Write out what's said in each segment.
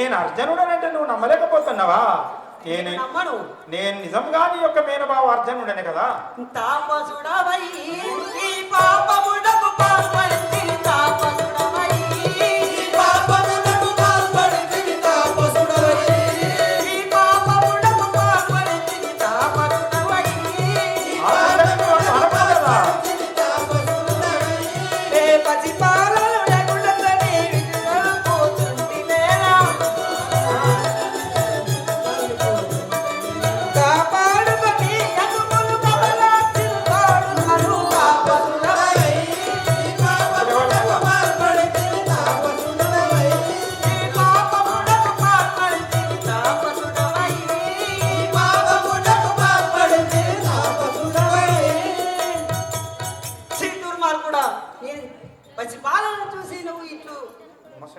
నేను అర్జునుడనంటే నువ్వు నమ్మలేకపోతున్నావా? నమ్మను. నేను నిజంగా నీ యొక్క మేనబావ అర్జునుడనే కదా. తాపసుడవై ఈ పాపమునకు పాల్పడితివి తాపసుడవై ఈ పాపమునకు పాల్పడితివి తాపసుడవై ఈ పాపమునకు పాల్పడితివి తాపసుడవై రే పసిపాలలు రగుడతని విడుదల పోతుంటివేరా కాపాడుకొని యముములు కమలాచిరుతాడు అను తాపసుడవై ఈ పాపమునకు పాల్పడితివి తాపసుడవై ఈ పాపమునకు పాల్పడితివి తాపసుడవై ఈ పాపమునకు పాల్పడితివి తాపసుడవై దుర్మార్గుడా పసి పాలను చూసి నువ్వు ఇట్లు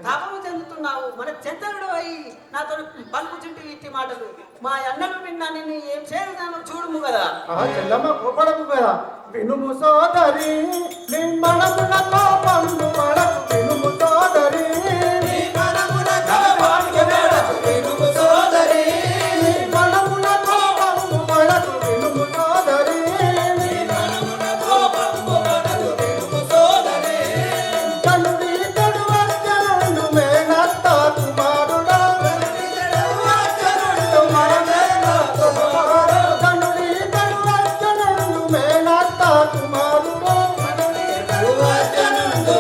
తాపము చెందుతున్నావు. మన చెంతనుడు అయి నాతో పలుకుచుంటి ఇట్టి మాటలు మా అన్నలు విన్నా నిన్ను ఏం చేయాలో చూడుము కదా. చెల్లమ్మ కోపడకు కదా. వినుము సోదరి నీ మనమున కోపము పడకు. వినుము సోదరి నీ మనమున కోపము పడకు. వినుము సోదరి నీ మనమున కోపము పడకు. వినుము సోదరి నీ మనమున కోపము పడకు. వినుము సోదరి తండ్రి తడు అర్జునుడు మేనత్త కుమారుడా. తండ్రి తడు అర్జునుడు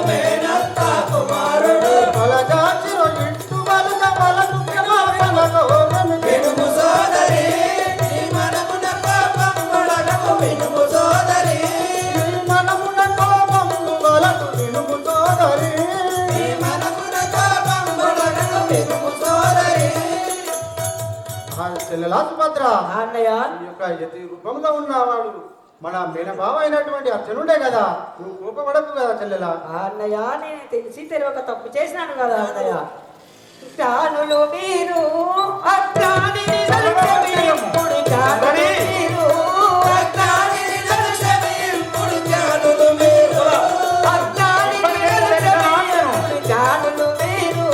మేనత్త కుమారుడు బలజాచిరో ఇట్టు బలగ బలకు క్షమాపణగోరమి. వినుము సోదరి నీ మనమున కోపము పడకు. వినుము సోదరి నీ మనమున కోపము బలకు. వినుము సోదరి నీ మనమున కోపము పడకు. వినుము సోదరి చెల్లెలా సుభద్ర, అన్నయ్య ఈ యొక్క యతి రూపంలో ఉన్నవాడు మన మేనబావ అయినటువంటి అర్జునుడే కదా. నువ్వు కోపపడకు కదా చెల్లెలా. అన్నయ్య నేను తెలిసి తెలియక తప్పు చేసినాను కదా అన్నయ్య. జ్ఞానులు మీరు అజ్ఞానిని నలుచెవింపుడు జ్ఞానులు మీరు అజ్ఞానిని నలుచెవింపుడు జ్ఞానులు మీరు అజ్ఞానిని నలుచెవింపుడు జ్ఞానులు మీరు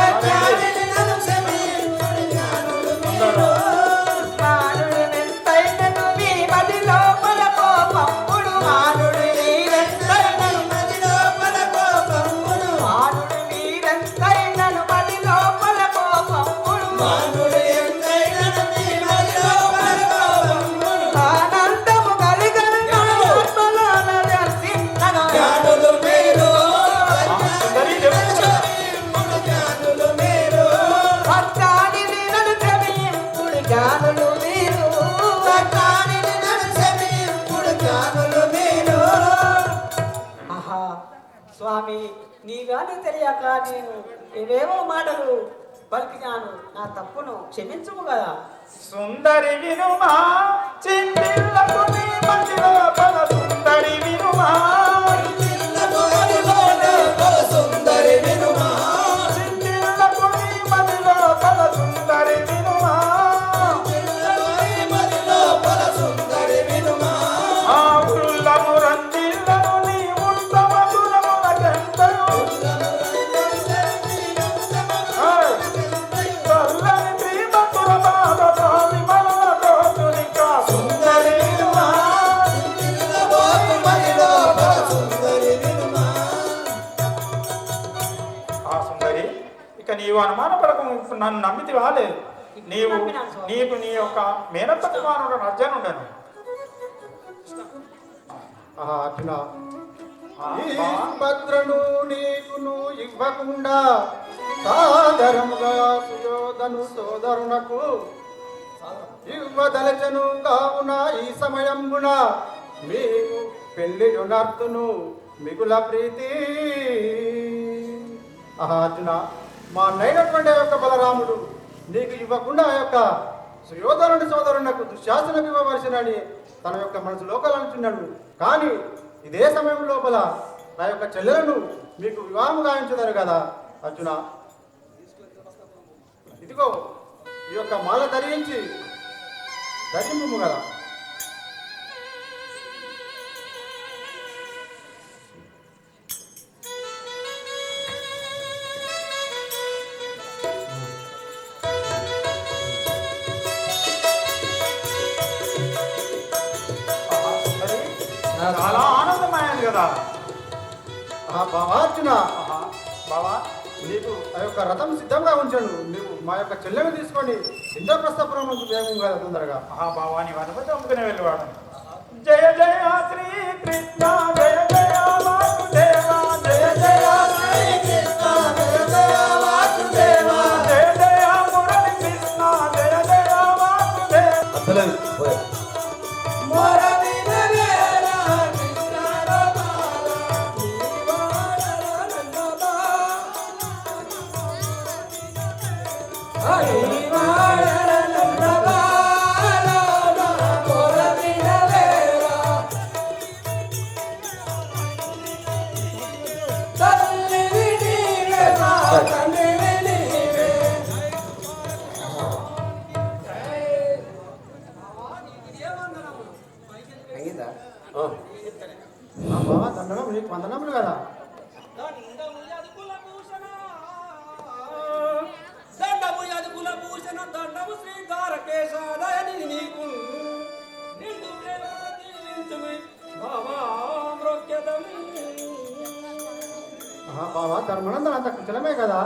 అజ్ఞానిని నలుచెవింపుడు జ్ఞానులు మీరు మానుడు నెంతైనను మీ మది లోపల కోపముడు మానుడు నీవెంతైనను మది లోపల కోపముడు మానుడు నీవెంతైనను మది లోపల కోపముడు మానుడు ఎంతైనను మీ మది లోపల కోపముడు ఆనందము కలిగను ఆత్మలోన దర్శించగా జ్ఞానులు మీరు జ్ఞానులు మీరు అజ్ఞానిని నలుచెవింపుడు జ్ఞానులు మీరు అజ్ఞానిని నలుచెవింపుడు జ్ఞానులు మీరు. ఆహా స్వామి నీగాని తెలియక నేను ఏవేవో మాటలు పలికినాను. నా తప్పును క్షమించుము కదా. సుందరి వినుమా చింతిల్లకు నీ మది లోపల. సుందరి వినుమా సుందరి వినుమా చింతిల్లకు నీ మది లోపల. సుందరి వినుమా మది లోపల సుందరి వినుమా ఆ ఉల్లము రంజిల్లను నీ ఉత్తమ గుణములకెంతయు. చల్లని ప్రేమతుల బాధ స్వామి మనల దోచునిక. సుందరి వినుమా మది లోపల సుందరి వినుమా. ఆ సుందరి, ఇక నీవు అనుమానపడకు. నన్ను నమ్మితి వాలే. నీవు నీకు నీ యొక్క మేనత్త కుమారుడు అర్జునుడను. అర్జున, ఈ సుభద్రను నీకును ఇవ్వకుండా సాదరముగా సుయోధను సోదరునకు ఇవ్వదలచను. కావున ఈ సమయమున మీకు పెళ్లి జొనర్తును మిగుల ప్రీతి. అర్జున, మా అన్నైనటువంటి యొక్క బలరాముడు నీకు ఇవ్వకుండా ఆ యొక్క సుయోధనుడి సోదరునకు దుశ్శాసనకు ఇవ్వవలసినని తన యొక్క మనసు లోకాలనుచున్నాడు. కానీ ఇదే సమయం లోపల నా యొక్క చెల్లెలను మీకు వివాహం గావించుతారు కదా అర్జున. ఇదిగో ఈ యొక్క మాల ధరించి ధరింపు కదా. చాలా ఆనందమైంది కదా. బావా అర్జున, ఆహా, బావా నీకు ఆ యొక్క రథం సిద్ధంగా ఉంచాను. నీవు మా యొక్క చెల్లెని తీసుకొని ఇంద్రప్రస్థపురం నుంచి వేగం కదా తొందరగా. బావా నీ అనుమతి అమ్ముకునే వెళ్ళేవాడు. జయ జయ శ్రీ కృష్ణ జయ జయ వాసుదేవ జయ జయ శ్రీ కృష్ణ జయ జయ వాసుదేవ జయ జయ మురళి కృష్ణ జయ జయ వాసుదేవ మురళి నరేల కృష్ణ రమాల బావా దండనం, నీకు వందనములు కదా. బావా ధర్మనందన అంత కుశలమే కదా.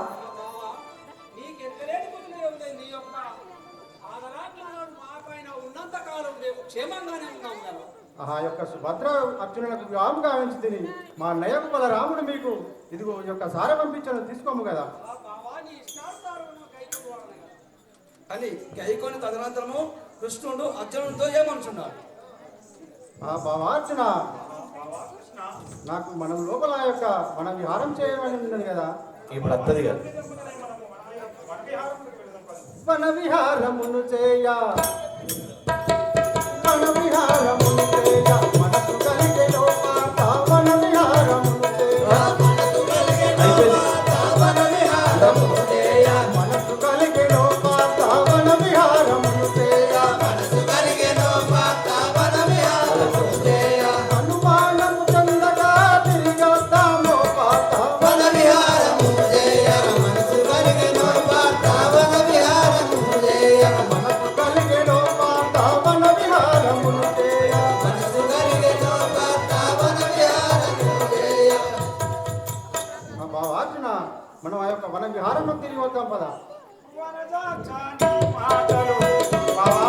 క్షేమంగానే ఉన్నాం కదా. ఆ యొక్క సుభద్ర అర్జునులకు వివాహం గావించి తిని మా నయ్యకు బలరాముడు మీకు ఇదిగో ఈ యొక్క సార పంపించను తీసుకోము కదా. అని కైకొని తదనంతరము కృష్ణుడు అర్జునుడితో ఏమనుచున్నాడు? బావా అర్జున, నాకు మనం లోపల ఆ యొక్క మన విహారం చేయమని ఉన్నది కదా. ఇప్పుడు అత్తది కదా. వన విహారమును చేయ వన విహారమును చేయ మనసు కలిగే లోపాత వన విహారమును చేయ మనసు కలిగే లోపాత వన విహారమును చేయ మనసు కలిగే లోపాత వన విహారమును చేయ మనసు కలిగే లోపాత వన విహారమును చేయ అనుమానము చందగా తిరిగొద్దాము పాత వన విహారమును చేయ మనసు కలిగే లోపాత వన విహారమును చేయ మనసు కలిగే లోపాత వన విహారమును చేయ మనసు కలిగే లోపాత వన విహారమును చేయ. బావార్జున, మనం ఆ యొక్క వన విహారంలో తిరిగి వద్దాం పద. వనజాక్షాని మాటలు బావా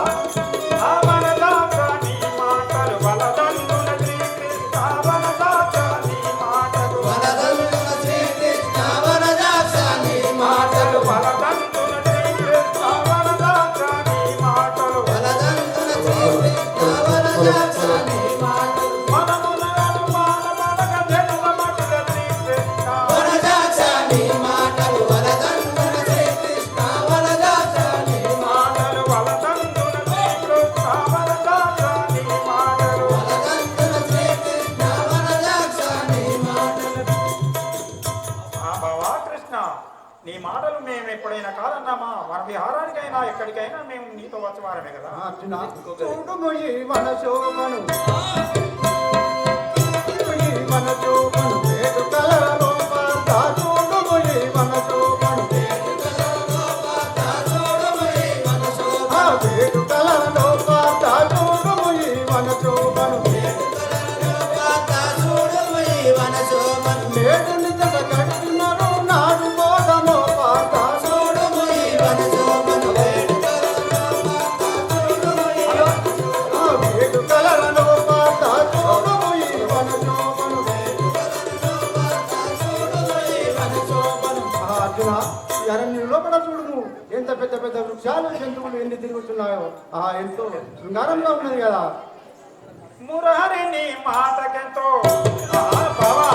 ఆ వనజాక్షాని మాటలు వలదందుల శ్రీకృష్ణ వనజాక్షాని మాటలు వనదంతుల శ్రీకృష్ణ వనజాక్షాని మాటలు వలదందుల శ్రీకృష్ణ వనజాక్షాని మాటలు వనదంతుల శ్రీకృష్ణ వనజాక్షాని మాటలు మనమున అనుమాన మనక జన్మమటుల శ్రీకృష్ణ వనజాక్షాని మాటలు వనదంతుల శ్రీకృష్ణ వనజాక్షాని మాటలు వలదందుల శ్రీకృష్ణ వనజాక్షాని మాటలు వనదంతుల శ్రీకృష్ణ వనజాక్షాని మాటలు. బావా కృష్ణ, నీ మాటలు మేము ఎప్పుడైనా కాదన్నామా? మన విహారానికైనా ఎక్కడికైనా మేము నీతో వచ్చేవారమే కదా. అర్జున, చూడుము ఈ మన శోభను ఈ మన శోభను వేడుకలలో పాత చూడుము ఈ మన శోభను వేడుకలలో పాత చూడుము ఈ మన శోభను వేడుకలలో పాత చూడుము ఈ మన శోభను వేడుకలలో పాత చూడుము ఈ మన శోభను నేడు నిజత కడుతున్నారు నాడు పోదమో పాత చూడుము ఈ మన శోభను వేడుకలలో పాత చూడుము ఈ మన శోభను అర్జున, ఈ అరణ్యం లోపల చూడుము ఎంత పెద్ద పెద్ద వృక్షాలు జంతువులు ఎన్ని తిరుగుతున్నాయో. ఎంతో శృంగారంగా ఉన్నది కదా. మురహరిని మాటకెంతో బావా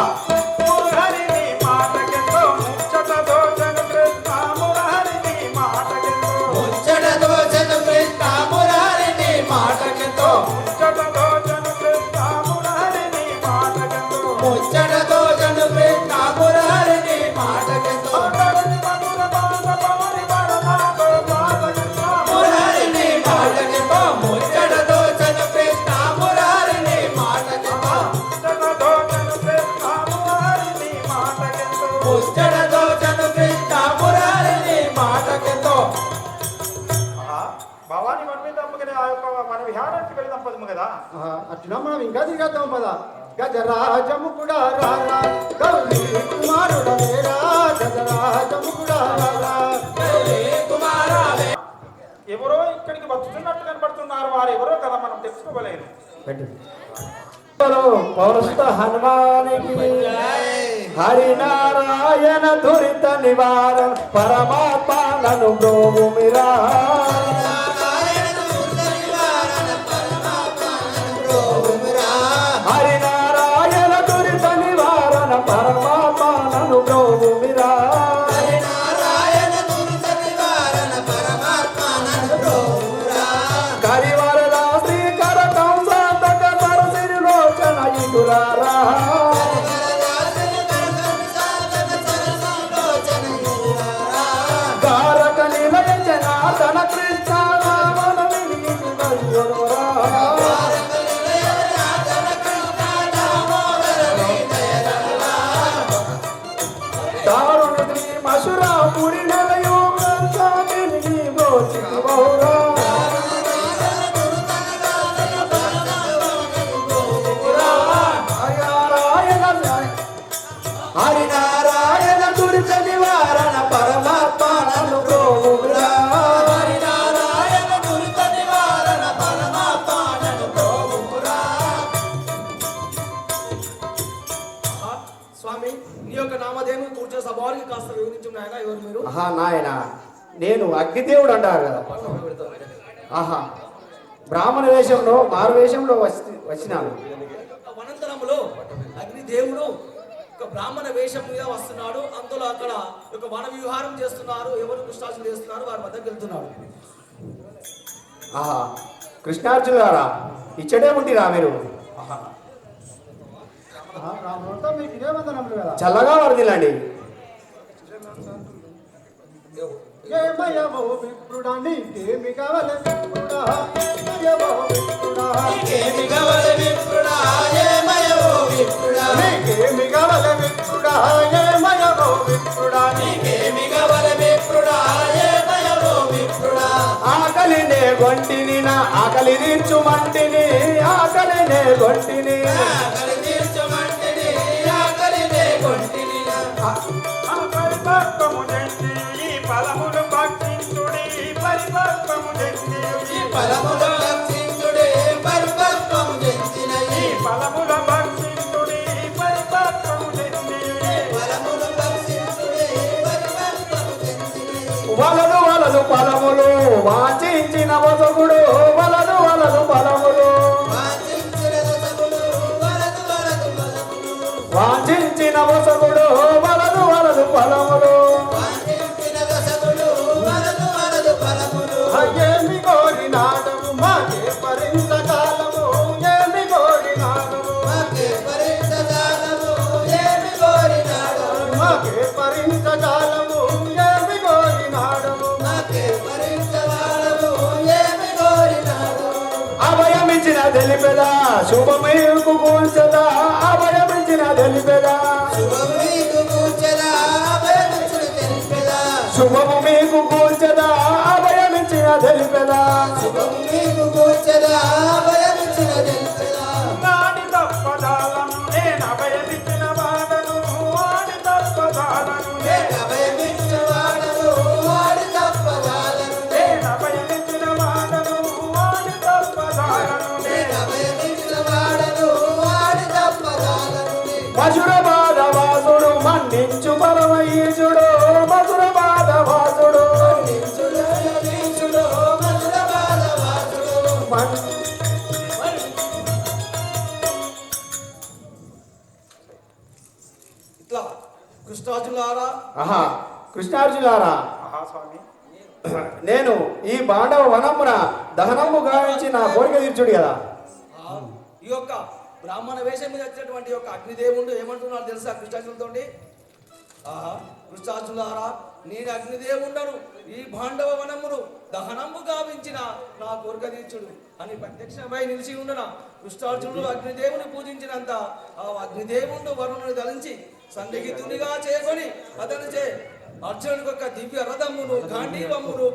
మురహరిని మాటకెంతో ముచ్చట దోచను కృష్ణ మురహరిని మాటకెంతో ముచ్చట దోచను కృష్ణ మురారిని మాటకెంతో ముచ్చట దోచను కృష్ణ మురహరిని మాటకెంతో ముచ్చట దోచను కృష్ణ మురారిని మాటకెంతో మధుర బాధ పవని వరదాతో బాధకెంతో మురారిని మాటకెంతో ముచ్చట దోచను కృష్ణ మురారిని మాటకెంతో ముచ్చట దోచను కృష్ణ మురహరిని మాటకెంతో ముచ్చట దోచను కృష్ణ మురారిని మాటకెంతో. భవాని మన మీద అమ్మకనే ఆ యొక్క మన విహారానికి వెళ్దాం పదము కదా. అర్జున, మనం ఇంకా తిరిగేద్దాం పద. గజరాజము కూడా రారా గౌరీ కుమారుడు వేరా గజరాజము కూడా రారా ఎవరో ఇక్కడికి వస్తున్నట్టు కనబడుతున్నారు, వారు ఎవరో కదా మనం తెలుసుకోలేదు. పౌరస్త హనుమానికి హరినారాయణ దురిత నివారణ పరమాత్మను బ్రోవుమిరా హరినారాయణ దురిత నివారణ పరమాత్మను బ్రోవుమిరా కరివరదా శ్రీకర కంసాంతక సరసిరిలోచన ఇటులారా గారక నిలయ జనార్దన కృష్ణ రామన వినితి వయ్యురా దారుణ శ్రీ మశురాపురి నిలయోగాన్ని మోచితి బౌరా హరినారాయణ దురిత నివారణ పరమాత్మను బ్రోవురా హరినారాయణ దురిత నివారణ పరమాత్మను బ్రోవురా స్వామి నీ యొక్క నామధేయం కూర్చో సభవారికి కాస్త వివరించు నాయన. ఎవరు మీరు? ఆహా నాయన నేను అగ్నిదేవుడు అంటారు కదా. ఆహా బ్రాహ్మణ వేషంలో మారు వేషంలో వచ్చినాను. వనంతరములో అగ్నిదేవుడు ఒక బ్రాహ్మణ వేషం మీద వస్తున్నాడు. అందులో అక్కడ ఒక వన విహారం చేస్తున్నారు. ఎవరు కృష్ణార్జునులు చేస్తున్నారు, వారి వద్దకు వెళ్తున్నాడు. ఆహా కృష్ణార్జున గారా ఇచ్చటే ఉంటిరా మీరు? చల్లగా వరదిలండి. ఏమయమో విప్రుడా నీకేమి కావాలి విప్రుడా ఏమయమో విప్రుడా నీకేమి కావాలి విప్రుడా ఏమయమో విప్రుడా నీకేమి కావాలి విప్రుడా ఏమయమో విప్రుడా నీకేమి కావాలి విప్రుడా ఏమయమో విప్రుడా ఆకలినే గొంటిని నా ఆకలి తీర్చుమంటిని ఆకలినే గొంటిని ఆకలి తీర్చుమంటిని ఆకలినే గొంటిని పరిపక్వము చెంది ఈ ఫలములు భక్షించుడి పరిపక్వము చెంది ఈ ఫలముల భక్షించుడే పరిపక్వము చెందిన ఈ ఫలముల భక్షించుడి పరిపక్వము చెంది ఫలముల భక్షించుడే పరిపక్వము చెందిన వలదు వలదు ఫలములు వాంఛించిన వసగుడు వలదు వలదు ఫలములు వాంఛించిన వసగుడు వలదు వలదు ఫలములు వాంఛించిన వసగుడు వలదు వలదు ఫలములు వాంఛించిన వసగుడు వలదు వలదు ఫలములు ఏమి కోరినాడము మాకే పరించకాలము ఏమి కోరినాడము మాకే పరించకాలము ఏమి కోరినాడము మాకే పరించకాలము ఏమి కోరినాడము మాకే పరించకాలము ఏమి కోరినాడము అభయమిచ్చిన తెలిపెదా శుభమేకు కూర్చదా అభయమిచ్చిన తెలిపెదా శుభమేకు కూర్చదా అభయమిచ్చిన తెలిపెదా శుభము మీకు కూర్చదా అభయమిచ్చిన తెలిపెదా శుభము మీకు కూర్చదా అభయమిచ్చిన తెలిపెదా నాడి తప్పదాలను నేను అభయమిచ్చిన వాడను వాడి తప్పదాలను నేను అభయమిచ్చిన వాడను వాడి తప్పదాలను నేను అభయమిచ్చిన వాడను వాడి తప్పదాలను నేను అభయమిచ్చిన వాడను వాడి తప్పదాలను మధుర బాధవాసుడు మన్నించు పరమయీశుడు మధుర బాధవాసుడు మన్నించుడు మన్నించుడు మధుర బాధవాసుడు ఇట్లా కృష్ణార్జునులారా ఆహా కృష్ణార్జులారా ఆహా స్వామి నేను ఈ బాండవ వనమున దహనము గావించి నా కోరిక తీర్చుడు కదా. ఈ యొక్క బ్రాహ్మణ వేషం మీద వచ్చినటువంటి యొక్క అగ్నిదేవుడు ఏమంటున్నాడు తెలుసా కృష్ణార్జునులతోటి? ఆహా కృష్ణార్జునులారా నేను అగ్నిదేవుండను ఈ భాండవ వనమును దహనము గావించిన నా కోరిక తీర్చుడు అని ప్రత్యక్షమై నిలిచి ఉండన కృష్ణార్జునుడు అగ్నిదేవుని పూజించినంత ఆ అగ్నిదేవుడు వరుణుని ధరించి సన్నిహితునిగా చేసుకొని అతనిచే అర్జునుడికి ఒక దివ్య రథమును గాంధీవమును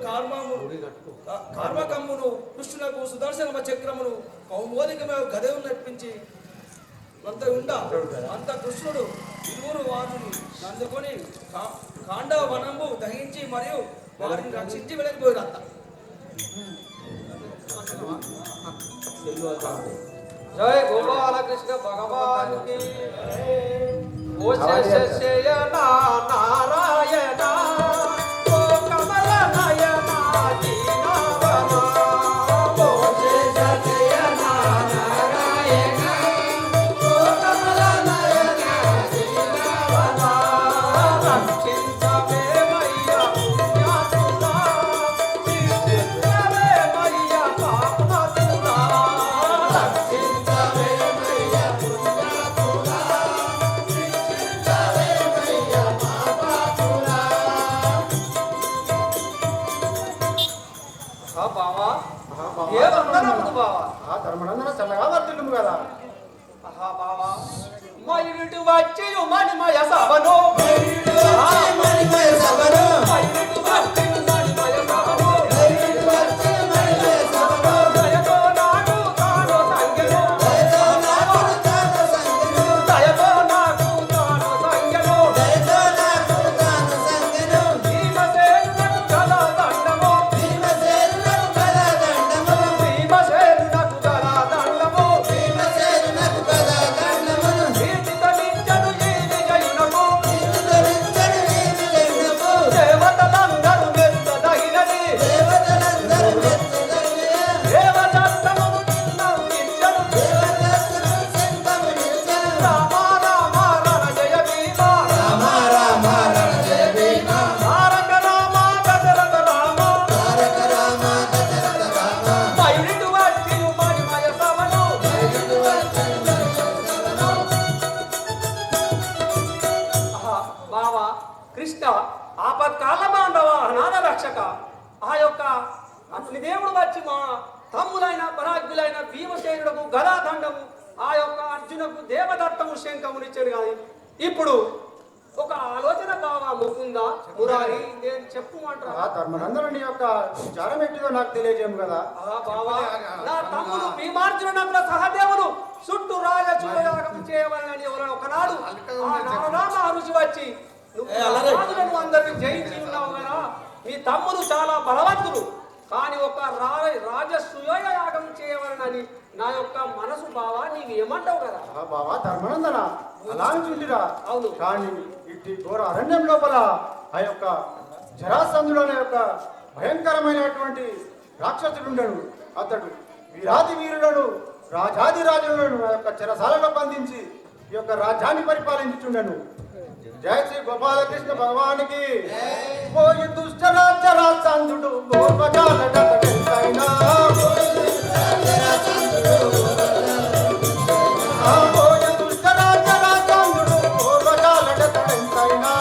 కార్మకమ్మును కృష్ణునకు సుదర్శన చక్రమును కౌమోదికమే గదను నడిపించి అంత ఉండా అంత కృష్ణుడు ఇరువురు వారిని అందుకొని కాండవ వనంబు దహించి మరియు వారిని రక్షించి వెళ్ళిపోయారంత. జై గోపాలకృష్ణ భగవానికి ఓ శయన నారాయణ ఓ కమల నయన దీనవన ఓ శయన నారాయణ ఓ కమల నయన దీనవన రక్షించవేమయ్య పుణ్యాత్ముడా తీర్చివేమయ్య పాపమతుడా బావా ఏ వందనములు బావా ఆ ధర్మనందన చల్లగా వర్తిల్లుము కదా. ఆహా బావా మైరుడు వచ్చి మణిమయ సభను మైరుడు వచ్చి మణిమయ సభను దయతో నాకు తాను సంగెను దయతో నాకు తాను సంగెను భీమసేనునకు గల దండము భీమసేనునకు గల దండము కీర్తితనిచ్చను ఈ విజయునకు దేవతలందరూ మెచ్చదగినది దేవదత్తమును నిన్నర్తించను రామ రామ రణ జయ భీమ తారక రామ దశరథ రామ మైరుడు వచ్చి మణిమయ సభను ఆహా, బావా కృష్ణ ఆపత్కాల బాంధవ అనాథ రక్షక ఆ యొక్క అగ్నిదేవుడు వచ్చి మా తమ్ములైన పరాగ్యులైన భీమసేనుడకు గదాదండము ఆ యొక్క అర్జునకు దేవదత్తము శంఖమునిచ్చాడు కానీ ఇప్పుడు ఒక ఆలోచన బావా ముకుందా మురారి నేను చెప్పుమంటారా ఆ ధర్మనందనుని యొక్క విచారం ఏంటిదో నాకు తెలియజేయము కదా. బావా నా తమ్ముడు భీమార్జునుడు సహదేవులు చుట్టూ రాజచూడయాగం చేయవాలని ఎవరైనా ఒకనాడు ఆ నారదామ రుచి వచ్చి నువ్వు రాజులను అందరిని జయించి ఉన్నావు కదా. మీ తమ్ముడు చాలా బలవంతుడు కానీ ఒక రాజసూయ యాగం చేయవాలని నా యొక్క మనసు బావా నీకు ఏమంటావు కదా. ఆ బావా ధర్మనందన అలా చుండిరా. అవును. కానీ ఇట్టి ఘోర అరణ్యం లోపల ఆ యొక్క జరాసంధుడు అనే యొక్క భయంకరమైనటువంటి రాక్షసుడుండడు. అతడు వీరాది వీరులను రాజాది రాజులను ఆ యొక్క చెరసాలలో బంధించి ఈ యొక్క రాజ్యాన్ని పరిపాలించుచుండెను. జయ శ్రీ గోపాలకృష్ణ భగవానికి పోయి దుష్ట రాజరాజంధుడు గోపజాలడతడెంతైనా పోయి దుష్ట రాజరాజంధుడు గోపజాలడతడెంతైనా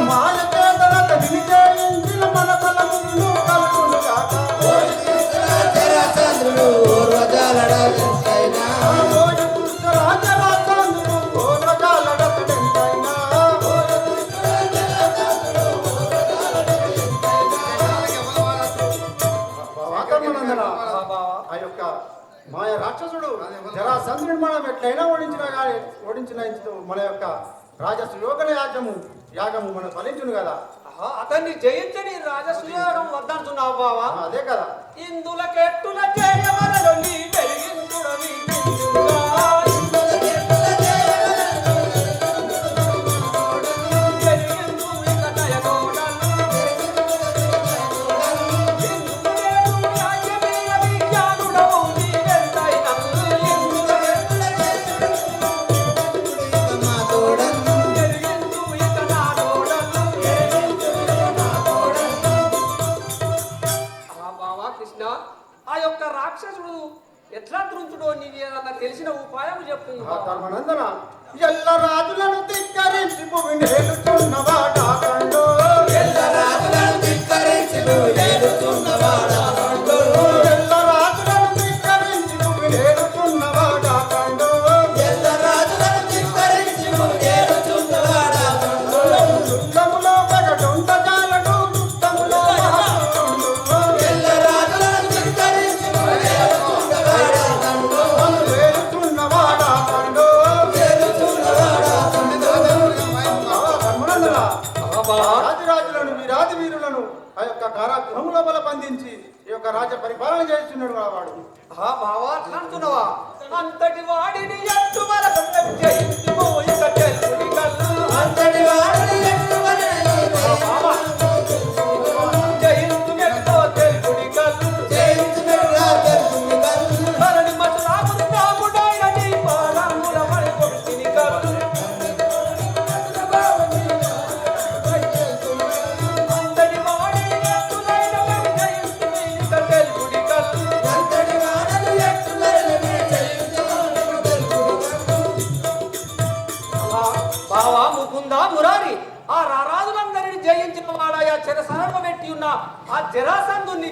మాయ పేదలకు వినిచేయించిన మన బలమును కలుగును కాక పోయి దుష్ట రాజరాజంధుడు గోపజాలడతడెంతైనా ఆ యొక్క మాయ రాక్షసుడు జరాసంధుని మనం ఎట్లయినా ఓడించిన మన యొక్క రాజసుయోగన యాగము మన ఫలించును కదా. అతన్ని జయించని రాజసూయాగం వద్దంటున్నావు బావా. అదే కదా. ఇందులకెట్టుల చేయవలరు నీ వెలిగించుడని ఆ యొక్క రాక్షసుడు ఎట్లా దృంచుడో నీకు ఏదన్నా తెలిసిన ఉపాయం చెప్పు. ధర్మనందన ఎల్ల రాజులను ధిక్కరించి భూమిని ఏలుతున్నవాడాకండు ఎల్ల రాజులను ధిక్కరించి భూమిని ఏలుతున్నవాడాకండు ఎల్ల రాజులను ధిక్కరించి భూమిని ఏలుతున్నవాడాకండు ఎల్ల రాజులను ధిక్కరించి భూమిని ఏలుతున్నవాడాకండు దుష్టములో పగడుంట జాలడు దుష్టములో మహాత్ముడు ఎల్ల రాజులను ధిక్కరించి భూమిని కారాగృహం లోపల బంధించి ఈ యొక్క రాజ్య పరిపాలన చేస్తున్నాడు వాడు. ఆ బావా అట్లా అంటున్నావా? అంతటి వాడిని ఎత్తు వరకు జయించుకోయిక తెలుగుని కళ్ళు. అంతటి వాడిని ఎత్తు వరకు బావా జయించుకెళ్ళో తెలుగుని కళ్ళు. ధరణి మధురాముడు రాముడైన నీ పాదముల మరి కొడుకుని కళ్ళు. అంతటి వాడిని ఎత్తులైన మరి జయించుకోయిక తెలుగుని కళ్ళు. బావా ముకుందా మురారి ఆ రారాజులందరిని జయించిన వాడాయా చెరసారణ పెట్టి ఉన్న ఆ జరాసంధుని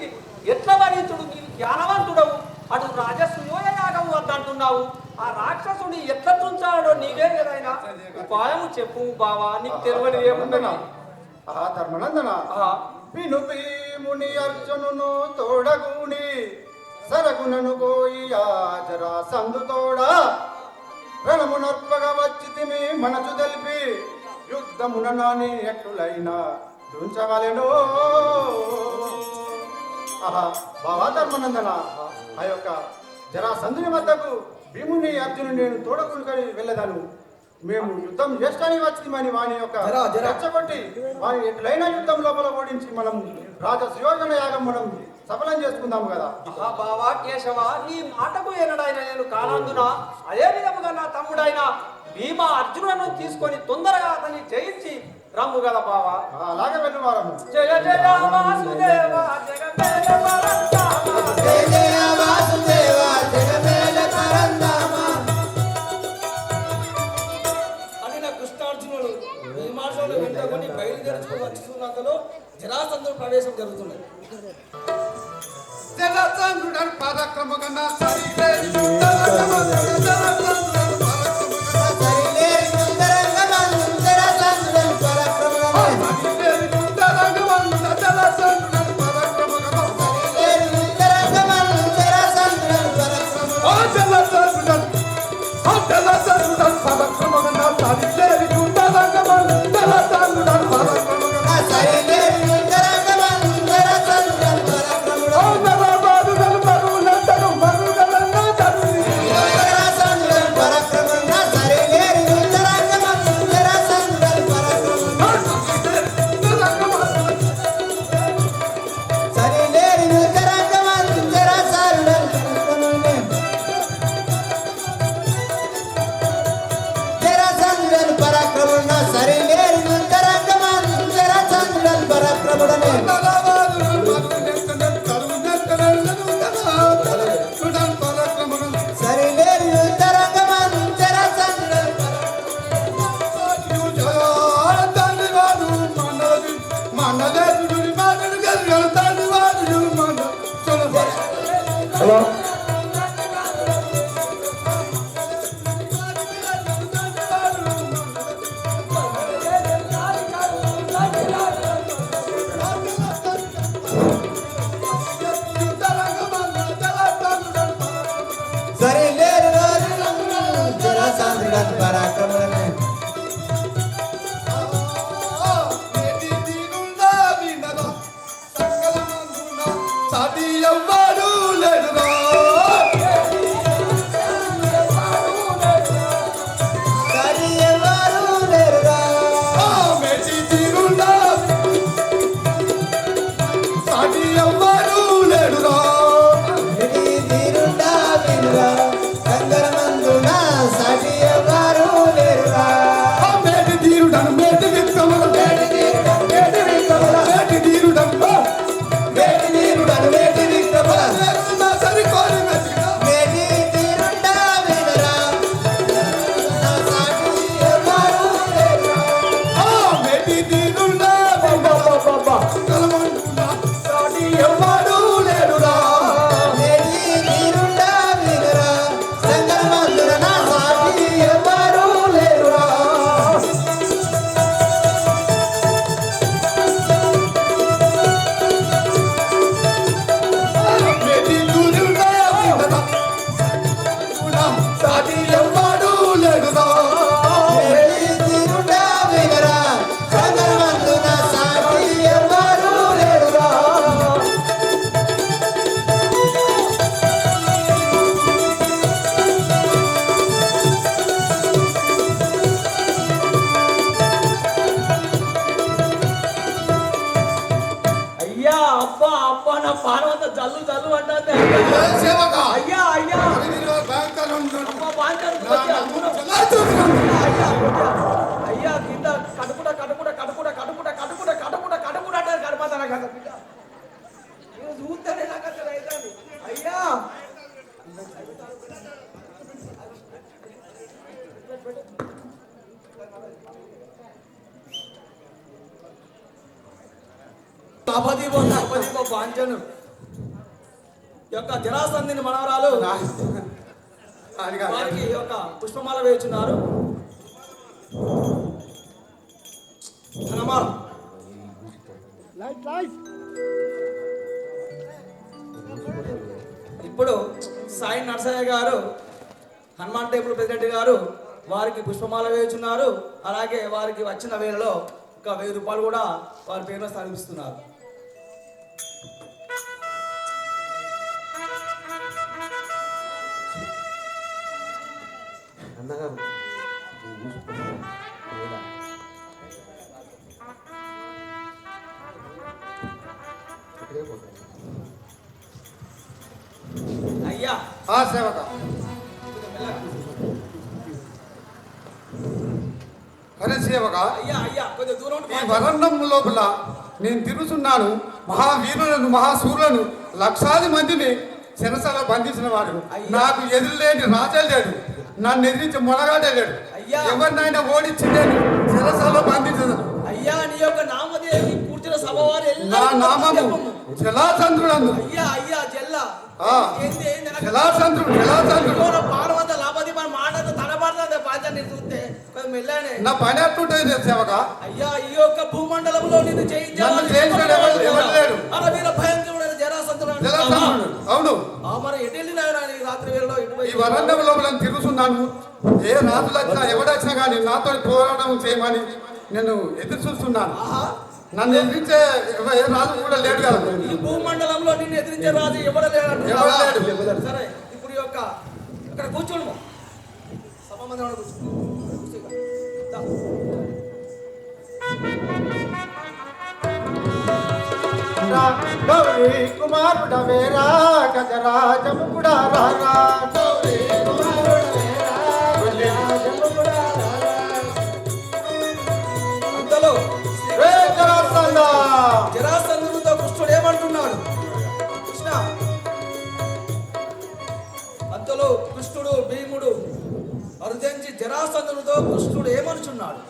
ఎట్ల వరించుడు నీవు జ్ఞానవంతుడవు, అటు రాజసూయ యాగం వద్దంటున్నావు. ఆ రాక్షసుని ఎట్లా తుంచాడో నీవే ఏదైనా ఉపాయము చెప్పు బావా, నీకు తెలియని ఏముందని. ధర్మనందన విను భీముని అర్జునును తోడగుని సరగునను పోయి ఆ జరాసంధు తోడా రణమునర్పగా వచ్చితిమి మనసు తెలిపి యుద్ధమున నాని ఎట్టులైనా తుంచవలెను. బావా ధర్మనందన, ఆ యొక్క జరాసంధుని వద్దకు భీముని అర్జునుని నేను తోడకుని వెళ్ళదాను. మేము యుద్ధం చేస్తానికి వచ్చిందని వాని యొక్క రెచ్చగొట్టి వాని ఎట్లయినా యుద్ధం లోపల ఓడించి మనం రాజ సుయోజన యాగం మనం సఫలం చేసుకుందాము కదా. బావా కేశవ, నీ మాటకు ఏనడైనా నేను కానందున అదే విధముగా నా తమ్ముడైన భీమా అర్జునులను తీసుకొని తొందరగా అతన్ని జయించి రమ్ము కదా బావా. అలాగే వెళ్ళు వారము. జయ జయ వాసుదేవ జగమేల పరంధామ. జయ జయ వాసుదేవ జగమేల పరంధామ. అని నా కృష్ణార్జునుడు భీమార్జునుడు వెంటకొని బయలుదేరుచుకుని వచ్చిస్తున్నంతలో జరాసంధుడు ప్రవేశం జరుగుతున్నది. జరాసంధుడన్ పరాక్రమగణ సరిలేని అయ్యా కింద కడుపుట కడుపుట కడుపుట కడుపుట కడుపుట కడుపుట కడుపుట అంటే కడపతాన కదా బిడ్డ చూస్తేనే నాకు అసలు అవుతుంది అయ్యా బాంచను యొక్క జరాసంధిని మనవరాలు వారికి యొక్క పుష్పమాల వేస్తున్నారు. ఇప్పుడు సాయి నరసయ్య గారు హనుమాన్ టెంపుల్ ప్రెసిడెంట్ గారు వారికి పుష్పమాల వేస్తున్నారు. అలాగే వారికి వచ్చిన వేలలో ఒక 1000 రూపాయలు కూడా వారి పేరున స్థాపిస్తున్నారు. అయ్యా సేవక అరే సేవక అయ్యా అయ్యా కొంచెం దూరం ఈ వరండం లోపల నేను తిరుగుతున్నాను. మహావీరులను మహాసూరులను లక్షాది మందిని శిరసలో బంధించిన వాడు. నాకు ఎదురులేని రాజే లేడు, నన్ను ఎదిరించి మొనగాడే లేడు. ఎవరినైనా ఓడించలేను, శిరసలో బంధించదు. అయ్యా నీ యొక్క నామదేవి కూర్చున్న సభవారు నా నామము జలాచంద్రుడు. అయ్యా అయ్యా జల్లా జలాచంద్రుడు జలాచంద్రుడు పార్వత లాభది మన మాట తడబడుతుంది పాచాన్ని చూస్తే మెల్లానే నా పని ఎట్టుంటుంది సేవక. అయ్యా ఈ యొక్క భూమండలంలో నిన్ను చేయించాలి భయంకరుడైన జరాసంధుడు. అవును మరి ఎటు వెళ్ళినా రాత్రి వేళలో ఈ వరండం లోపల తిరుగుతున్నాను. ఏ రాజులు వచ్చినా ఎవడొచ్చినా కానీ నాతో పోరాటం చేయమని నేను ఎదురు చూస్తున్నాను. నన్ను ఎదిరించే ఏ రాజు కూడా లేడు కదా. ఈ భూమండలంలో నిన్ను ఎదిరించే రాజు ఎవరు లేడు. సరే ఇప్పుడు యొక్క అక్కడ కూర్చోను సభ మందిరం గౌరీ కుమారుడ వేరా గజరాజము కూడా రారా. గౌరీ కుమారుడ వేరా గజరాజము కూడా రారా. అంతలో జరాసంధుడితో కృష్ణుడు ఏమంటున్నాడు? కృష్ణ అంతలో కృష్ణుడు భీముడు అరుదించి జరాసంధుడితో కృష్ణుడు ఏమనుచున్నాడు?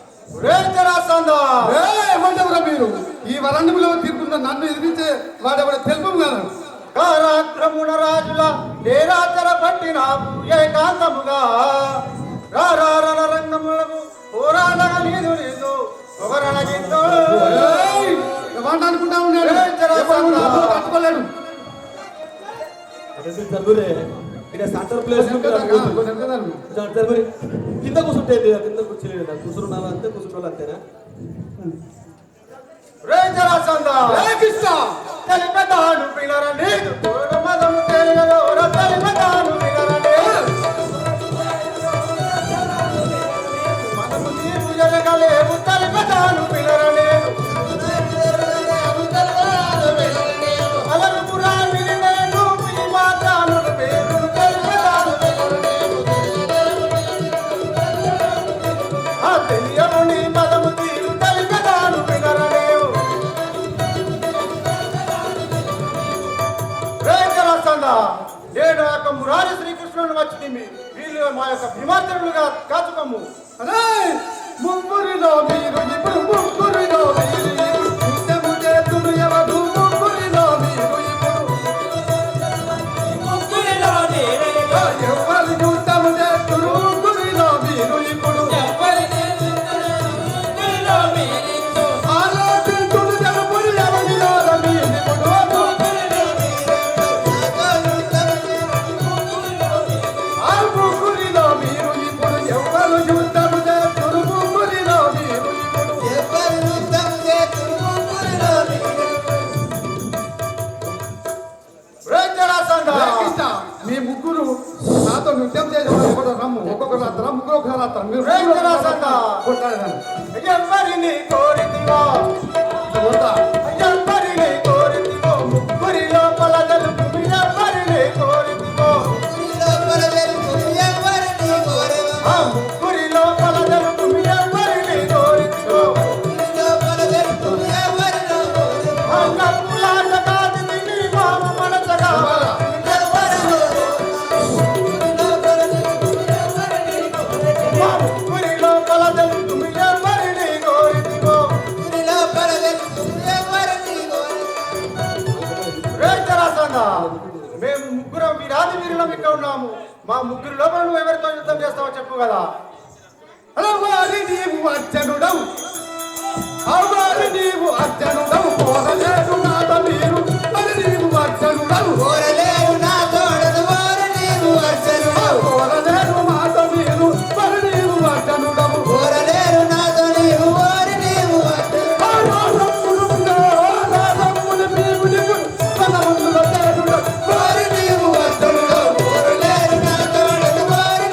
ఏమంటావురా మీరు? ఈ వరండంలో తిరుగుతున్న నన్ను ఎదిరించే వాడెవడ తెలుపు కదా. కారాక్రముణ రాజుల నేరాచర పట్టినావు ఏకాంతముగా రారారణ రంగములకు పోరాడగ నీదు నీదు ఒకరణగిందో అనుకుంటా ఉన్నాడు. తట్టుకోలేడు. కింద కూర్చుంటే కింద కూర్చోలేదు కూర్చున్నాను అంతే కూర్చుంటోళ్ళు అంతేనా? తెలిపెదాను పిల్లరండి మదము తెలియదు తెలిపెదాను పిల్లరండి మనము తీర్పు జరగలేవు తెలిపెదాను పిల్లరండి అలరుపురా విరినేను ఈ మాతాను పేరు తెలిపెదాను ఆ తెలియముని మదము తీరు తెలిపెదాను పిల్లరండి. నేను యొక్క మురారి శ్రీకృష్ణుని వచ్చి వీళ్ళు మా యొక్క విమర్శనులుగా కాచుకోము. అదే ముగ్గురిలో మీరు ఇప్పుడు ముగ్గురిలో మీరు యుద్ధము చేతులు ఎవరు ముగ్గురిలో మీరు ఇప్పుడు ఎవరి యుద్ధము చేతులు ముగ్గురిలో మీరు ఇప్పుడు ఆలోచించుడు జరుపుడు ఎవరిలో మీరు ఇప్పుడు మీ ముగ్గురు నాతో నృత్యం చేసి రమ్ము ఒక్కొక్కరు రాత్రా ముగ్గురు ఒకసారి రాత్రా మీరు ఎవరిని కోరితివో ఎవరిని కోరితివో ముగ్గురి లోపల తెలుపు ఎవరిని కోరితివో ఎవరిని కోరివో ముగ్గురి లోపల తెలుపుమి ఎవరిని కోరికో ఆ కప్పులాట కాదు నీ మామ మనసగా మా ముగ్గురి లోపల తెలుపుమి ఎవరిని కోరికో మేము ముగ్గురం వీరాది వీరులం ఇక్కడ ఉన్నాము మా ముగ్గురు లోపల నువ్వు ఎవరితో యుద్ధం చేస్తావో చెప్పు కదా అలవారి నీవు అర్జనుడవు అలవారి నీవు అర్జనుడవు పోరలేరు నాట మీరు మరి నీవు అర్జనుడవు కోరలేరు నా తోడదు ఓరి నీవు అర్జనుడవు పోరలేరు మాట మీరు మరి నీవు అర్జనుడవు కోరలేరు నాతో నీవు ఓరి నీవు అర్జనుడవు ఓరి నీవు అర్జనుడవు కోరలేరు నా తోడదు ఓరి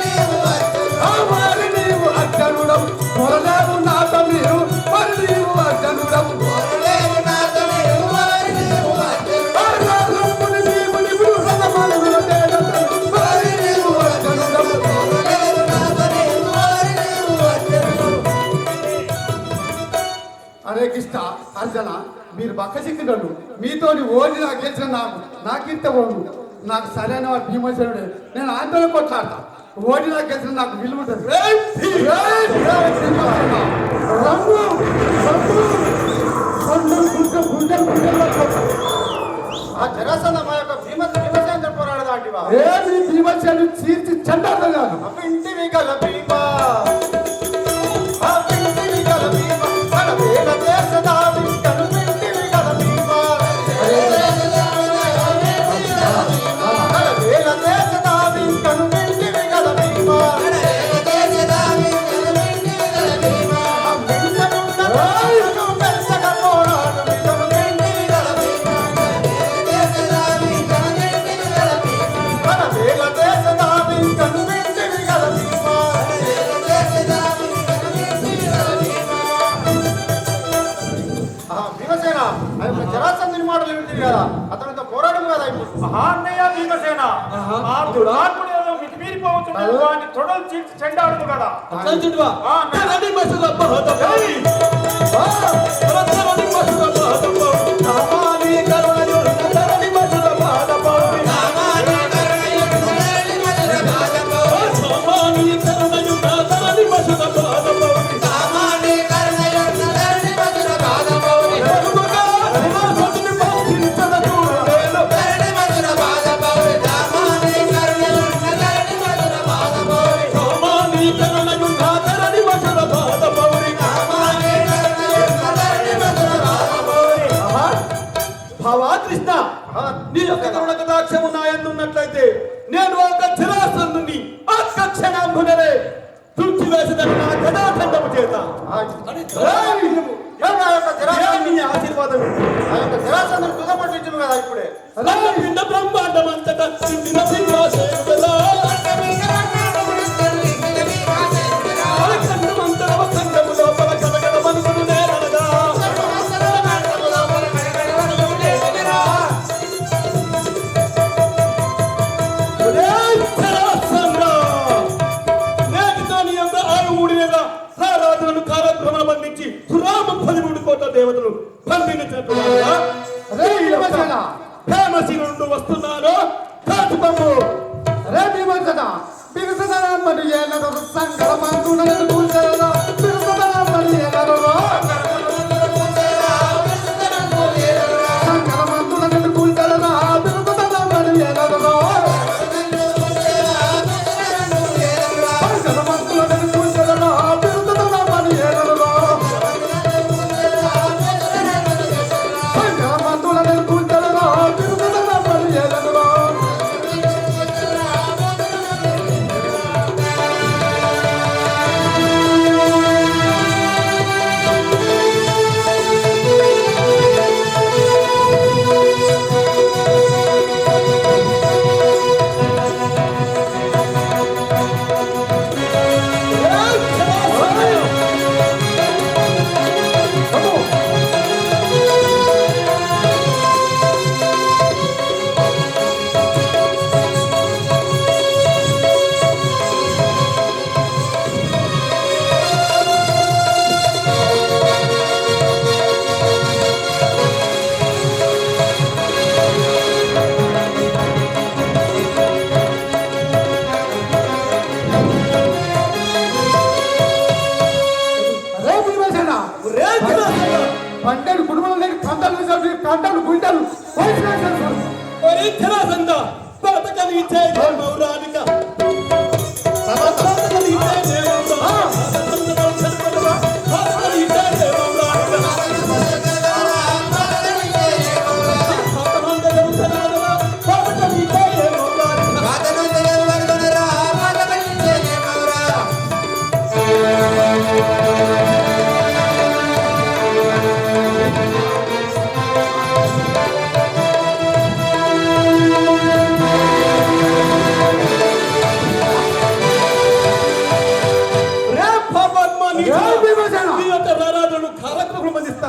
నీవు అర్జనుడవు పొరలేరు నాట మీరు మరి నీవు అర్జనుడవు కోరలేరు నాతో నీవు ఓరి నీవు అర్జనుడవు ఓరి నీవు అర్జనుడవు కోరలేరు నాతో నీవు ఓరి నీవు అర్జనుడవు అరే కృష్ణ అర్జన మీరు బక్క చిక్కినోళ్ళు మీతోని ఓడి నాకు గెలిచిన నాకింత ఓడు నాకు సరైన వాడు భీమసేనుడే నేను ఆందోళన కొట్లాడతా ఓడి నాకు గెలిచిన నాకు విలువ ఉంటుంది ఆ జరాసంద మా యొక్క భీమసేంద్ర పోరాడదా అంటివా ఏమి భీమసేను చీర్చి చెండాడతాను కాదు అవింటివి గల భీమ అవింటివి గల భీమ మన వేల దేశదావి కనువింటివి గల భీమ మన వేల దేశదావి కనువింటివి గల భీమ పెంచక పోరాడు కనువింటివి గల భీమ మన వేల దేశదావి కనువింటివి గల భీమ భీమసేన ఆ యొక్క జరాసంధుని మాటలు వింటుంది కదా అతనితో పోరాడము కదా ఇప్పుడు మహాన్నయ్య భీమసేన ఆ దురాత్ముడు ఏదో మితిమీరిపోతున్నాడు వాడిని తొడలు చీల్చి చెండాడును కదా అట్లాంటివా ఆ, నది మసల బహదపై రత్నవది మసల బహదపై నామాని కరుణయు నతరని మసల బహదపై సామాని కరుణయు నతరని మసల బహదపై భావా కృష్ణ నీ యొక్క కరుణ కటాక్షము నా యందు ఉన్నట్లయితే నేను ఒక చిరాసందుని ఆకక్షణాంబునరే తుడిచి వేసేదని నా కథాఖండము చేత నీ ఆశీర్వాదం ఆ యొక్క జరాసంధుని తుదపట్టించును కదా ఇప్పుడే పిండ బ్రహ్మాండమంతటా చిందిన సింహాసేనుగలా ఖండమంతరవ ఖండము లోపల కలగడ మనుగుడు నేరనగా కార్యక్రమాలు బంధించి సురామ 13 కోట్ల దేవతలు బంధించినట్టు ఫేమసీనుండి వస్తున్నాను కాచుతమ్ము రే భీమసేన బిరుసదనామని ఏలరు సంగరమందునను కూల్చరదా బిరుసదనామని ఏలరు సంగరమందునను కూల్చరదా బిరుసదనామని ఏలరు సంగరమందునను కూల్చరదా బిరుసదనామని ఏలరు సంగరమందునను కూల్చరదా బిరుసదనామని ఏలరు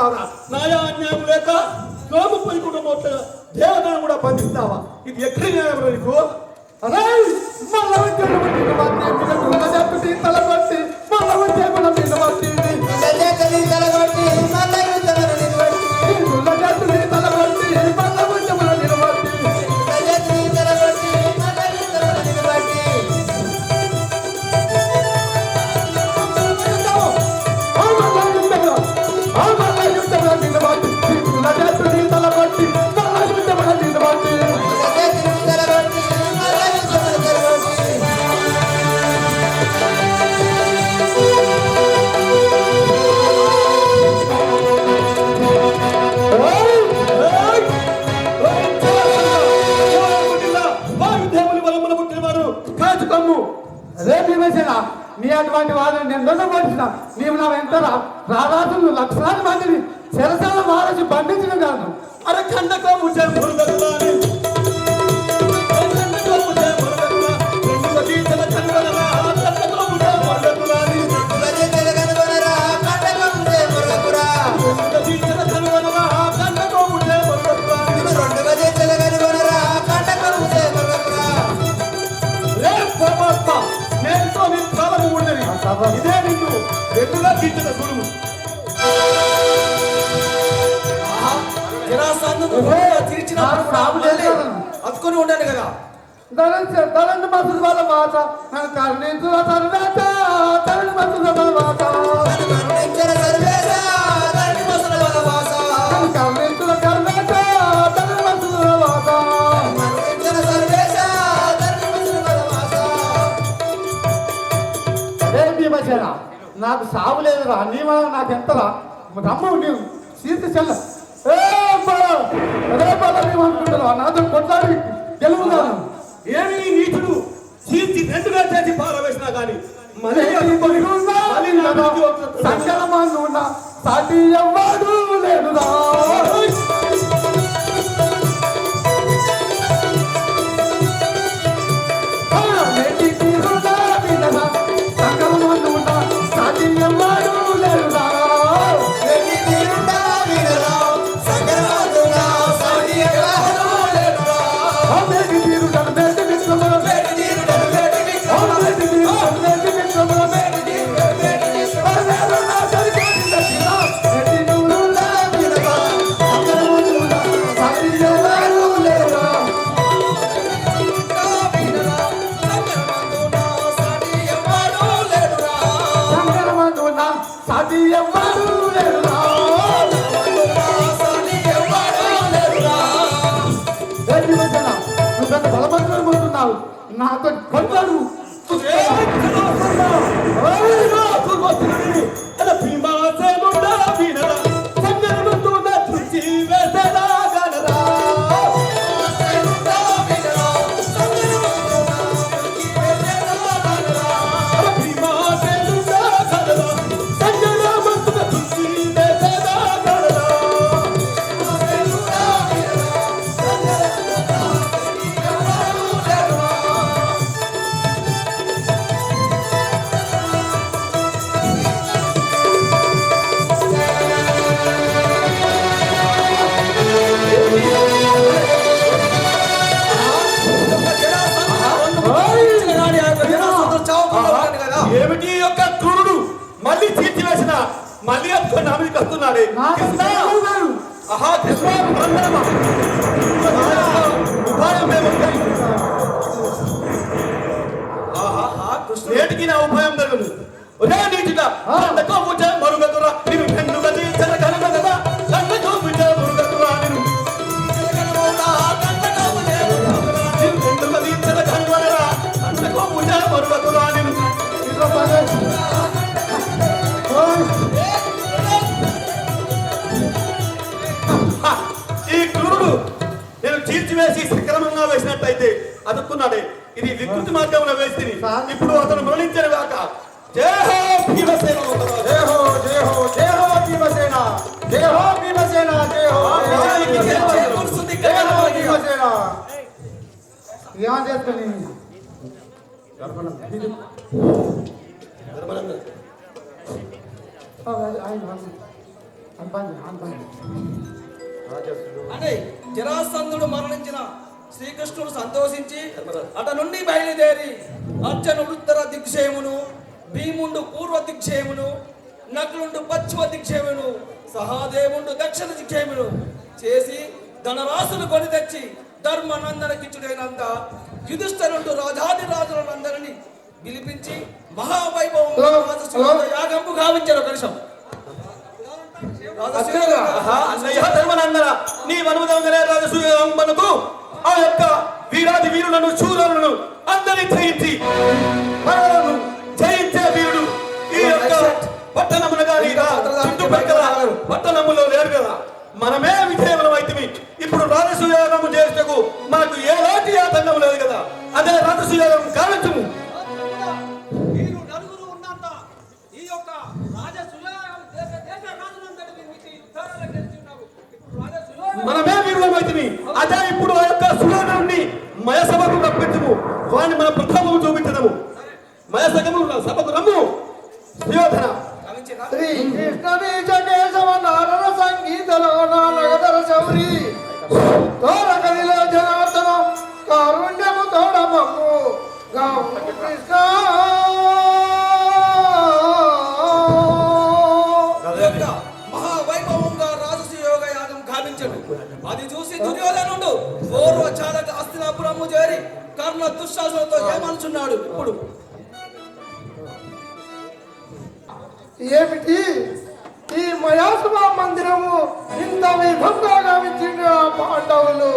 చేస్తావా? నాయా అన్యాయం లేక లోపు పోయి కుటుంబం దేవతను కూడా బంధిస్తావా? ఇది ఎక్కడి న్యాయం నీకు? అరే మళ్ళ వచ్చేది చెప్పి తలపట్టి మళ్ళ వచ్చే కూడా మీద పట్టి తలగొట్టి తలగొట్టి మళ్ళా యుద్ధమున నిలబట్టి తలపట్టి మళ్ళ వచ్చే కూడా నిలబట్టి తలగొట్టి తలగొట్టి మళ్ళా యుద్ధమున నిలబట్టి అదే భీమసేన నీ అటువంటి వారిని నేను దొంగపరిచిన నీవు నా వెంట రారాజులు లక్షలాది మందిని చెరసాల మారసి బంధించిన కాదు. అరే ఖండకో ముజే మురుగతులాని ఖండకో ముజే మురుగతులా రెండు గజీతల కనుగొనరా ఖండకో ముజే మురుగతులాని గజే తెలగనుగొనరా కండకం ముజే మురుగకురా రెండు గజీతల కనుగొనరా ఖండకో ముజే మురుగతులాని రెండు గజే తెలగనుగొనరా కండకం ముజే మురుగకురా రే పరమాత్మ నేనుతో నీ కాలము ఉండేది ఇదే నిన్ను రెండుగా తీర్చిన సుడుము అతుకొని ఉండాను కదా. తలని మసులు వాళ్ళ మాట నన్ను కరుణించుల తర్వాత తలని మసుల వాళ్ళ మాట కరుణించర సర్వేశ ధరణి మసల బలవాస కరుణించుల తర్వాత తలని మసుల మాట కరుణించర సర్వేశ ధరణి మసల బలవాస అదే భీమసేన నాకు సాగు లేదురా నీ వల్ల నాకు ఎంతరా రమ్ము నీవు సీత చెల్ల అదే బాధ మేము అనుకుంటున్నావా నాతో కొట్లాడి గెలుపున్నాను ఏమి నీచుడు చీల్చి రెండుగా చేసి పారవేసినా కానీ సంకలమాను ఉన్న సాటి ఎవ్వడు లేదురా సంకలమాను ఉన్న సాటి ఎవ్వడు లేదురా వెట్టి తీరుండా వీరరా సంగరాదునా సాటి ఎగరాదు లేదురా అమ్మేకి తీరుడను బెట్టి విశ్వముల వెట్టి తీరుడను వెట్టి విక్రమ అమ్మేకి తీరుడను బెట్టి విశ్వముల వెట్టి తీరుడను వెట్టి విక్రమ అరేరనా సరిపోయింది తీరా బెట్టి నూరులా వీరరా సంకలమాను ఉన్న సాటి ఎవ్వడు లేదురా వీరరా సంగరాదునా సాటి ఎవ్వడు లేదురా సంకలమాను ఉన్న సాటి ఎవ్వడు లేదురా సాటి ఎవ్వడు లేదురా నువ్వు పెద్ద బలవంతులు పోతున్నావు నాతో కొట్టాడు ఏమిటి యొక్క క్రూరుడు మళ్ళీ తీర్చివేసిన మళ్ళీ అట్టుకొని ఆమెకి వస్తున్నాడే కృష్ణ ఆహా కృష్ణ బ్రహ్మణమ ఉపాయం ఏముంది? ఆహా కృష్ణ నేటికి నా ఉపాయం జరగదు ఒరే నీటిగా కండకో ముజ మరుగతురా నిన్ను పెండుగా తీర్చన కనుగొనదా కండకో ముజ మరుగతురా నిన్ను పెండుగా తీర్చన కనుగొనరా కండకో ముజ మరుగతురా నిన్ను ఈ క్రూరుడు నేను చీల్చివేసి సక్రమంగా వేసినట్టయితే అదుక్కున్నాడే ఇది వికృతి మార్గంలో వేసి ఇప్పుడు అతను మరణించిన కాక జయ హో భీమసేన జయ హో జయ హో జయ హో భీమసేన జయ హో భీమసేన జయ హో జయ హో భీమసేన ఏమని చేసుకొని ఆయన అంటే జరాసంధుడు మరణించిన శ్రీకృష్ణుడు సంతోషించి అట నుండి బయలుదేరి అర్జునుడు ఉత్తర దిగ్క్షేమును, భీముండు పూర్వ దిగ్క్షేమును, నకులుండు పశ్చిమ దిగ్క్షేమును, సహాదేవుండు దక్షిణ దిగ్క్షేమును చేసి ధనరాశులు కొని తెచ్చి ధర్మనందనకిచ్చుడైనంత యుధిష్ఠిరుడు రాజాది రాజులందరినీ పిలిపించి మహావైభవంగా రాజసూయ యాగంపు గావించారు. ఒక నిమిషం. అన్నయ్య ధర్మనందన, నీ మనుమదంగనే రాజసూయకు ఆ యొక్క వీరాది వీరులను శూరులను అందరినీ జయించి మనలను జయించే వీరుడు ఈ యొక్క పట్టణమున గాని చుట్టుపక్కల పట్టణములో లేరు కదా. మనమే విజయవనం అయితే ఇప్పుడు రాజసూయాగము చేసేందుకు మనకు ఎలాంటి ఆటంకం లేదు కదా. అదే రాజసూయాగం కారణము. మీరు నలుగురు ఉన్నంత ఈ యొక్క రాజసూయాగం దేశ రాజులందరినీ మించి యుద్ధాలలో గెలిచి ఉన్నావు. ఇప్పుడు రాజసూయాగం మనమే వీరులం అయితే అదే ఇప్పుడు ఆ యొక్క సుయోధనుడిని మయసభకు రప్పించము, వాడిని మన ప్రతాపము చూపించదము. మయసభకు సభకు రమ్ము సుయోధన. శ్రీ కృష్ణ బీజ కేశవ నారద సంగీతలో నాగధర శౌరి తోర కదిలో జనార్దనం కారుణ్యము తోడమమ్ము గౌము కృష్ణ. మహావైభవంగా రాజసూయోగ యాగం గావించడు. అది చూసి దుర్యోధనుడు పూర్వ చాలక హస్తినాపురము చేరి కర్ణ దుశ్శాసనతో ఏమనుచున్నాడు. ఇప్పుడు ఏమిటి ఈ మయాసభా మందిరము ఇంత వైభవంగా గావించిన పాండవులు?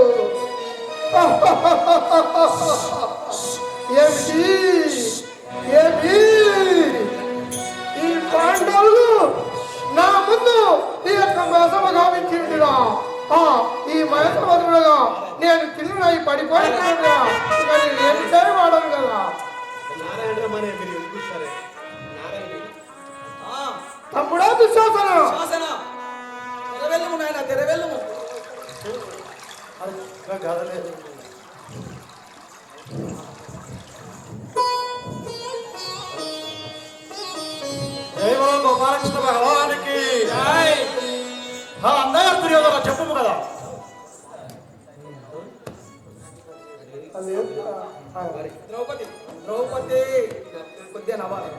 ఏమిటి ఏమి ఈ పాండవులు నా ముందు ఈ యొక్క మయసభ గావించిందిరా. ఈ మయసభగా నేను కింద పడిపోయినా మరి ఏమి చేయవాడను కదా. తమ్ముడా దుశ్శాసన, శాసన తెరవెళ్ళము నాయన, తెరవెళ్ళము. జయవరం గోపాలకృష్ణ భగవానికి అందరూ దుర్యోధన చెప్పము కదా. ద్రౌపది కొద్దిగా నవ్వాలి.